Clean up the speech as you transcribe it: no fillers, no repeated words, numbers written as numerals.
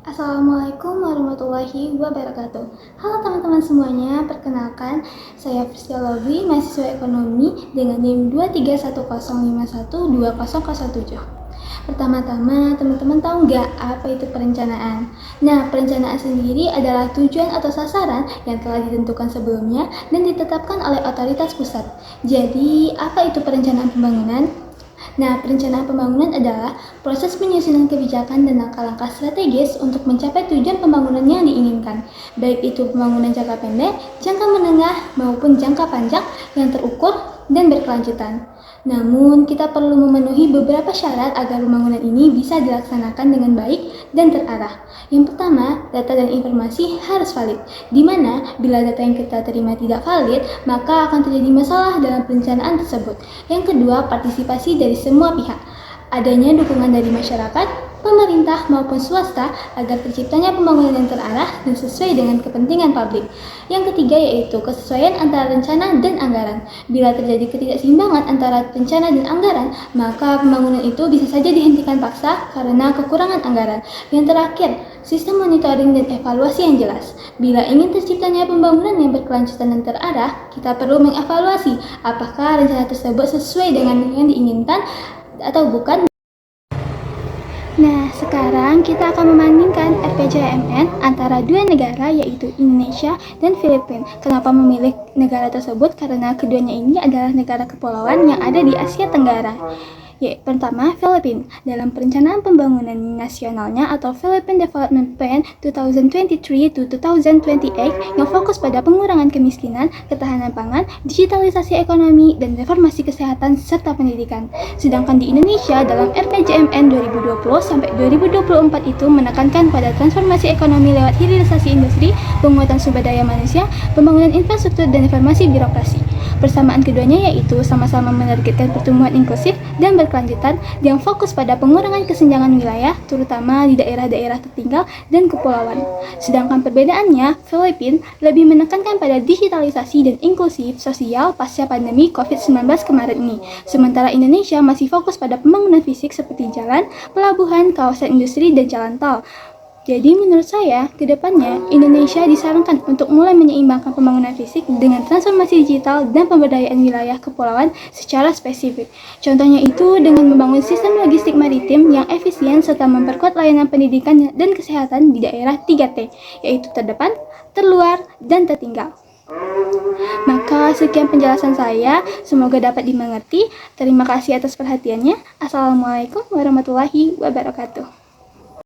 Assalamualaikum warahmatullahi wabarakatuh. Halo teman-teman semuanya, perkenalkan saya Priscilla Lovely, mahasiswa ekonomi dengan NIM 23150512007. Pertama-tama, teman-teman tahu nggak apa itu perencanaan? Nah, perencanaan sendiri adalah tujuan atau sasaran yang telah ditentukan sebelumnya dan ditetapkan oleh otoritas pusat. Jadi, apa itu perencanaan pembangunan? Nah, perencanaan pembangunan adalah proses penyusunan kebijakan dan langkah-langkah strategis untuk mencapai tujuan pembangunan yang diinginkan, baik itu pembangunan jangka pendek, jangka menengah, maupun jangka panjang yang terukur dan berkelanjutan. Namun, kita perlu memenuhi beberapa syarat agar pembangunan ini bisa dilaksanakan dengan baik dan terarah. Yang pertama, data dan informasi harus valid, di mana bila data yang kita terima tidak valid, maka akan terjadi masalah dalam perencanaan tersebut. Yang kedua, partisipasi dari semua pihak. Adanya dukungan dari masyarakat, pemerintah maupun swasta agar terciptanya pembangunan yang terarah dan sesuai dengan kepentingan publik. Yang ketiga yaitu kesesuaian antara rencana dan anggaran. Bila terjadi ketidakseimbangan antara rencana dan anggaran, maka pembangunan itu bisa saja dihentikan paksa karena kekurangan anggaran. Yang terakhir, sistem monitoring dan evaluasi yang jelas. Bila ingin terciptanya pembangunan yang berkelanjutan dan terarah, kita perlu mengevaluasi apakah rencana tersebut sesuai dengan yang diinginkan atau bukan. Nah, sekarang kita akan membandingkan RPJMN antara dua negara yaitu Indonesia dan Filipina. Kenapa memilih negara tersebut? Karena keduanya ini adalah negara kepulauan yang ada di Asia Tenggara. Pertama, Filipina. Dalam perencanaan pembangunan nasionalnya atau Philippine Development Plan 2023 to 2028 yang fokus pada pengurangan kemiskinan, ketahanan pangan, digitalisasi ekonomi, dan reformasi kesehatan serta pendidikan. Sedangkan di Indonesia dalam RPJMN 2020 sampai 2024 itu menekankan pada transformasi ekonomi lewat hilirisasi industri, penguatan sumber daya manusia, pembangunan infrastruktur, dan reformasi birokrasi. Persamaan keduanya yaitu sama-sama menargetkan pertumbuhan inklusif dan berkelanjutan yang fokus pada pengurangan kesenjangan wilayah, terutama di daerah-daerah tertinggal dan kepulauan. Sedangkan perbedaannya, Filipina lebih menekankan pada digitalisasi dan inklusif sosial pasca pandemi COVID-19 kemarin ini. Sementara Indonesia masih fokus pada pembangunan fisik seperti jalan, pelabuhan, kawasan industri, dan jalan tol. Jadi menurut saya, ke depannya Indonesia disarankan untuk mulai menyeimbangkan pembangunan fisik dengan transformasi digital dan pemberdayaan wilayah kepulauan secara spesifik. Contohnya itu dengan membangun sistem logistik maritim yang efisien serta memperkuat layanan pendidikan dan kesehatan di daerah 3T, yaitu terdepan, terluar, dan tertinggal. Maka sekian penjelasan saya, semoga dapat dimengerti. Terima kasih atas perhatiannya. Assalamualaikum warahmatullahi wabarakatuh.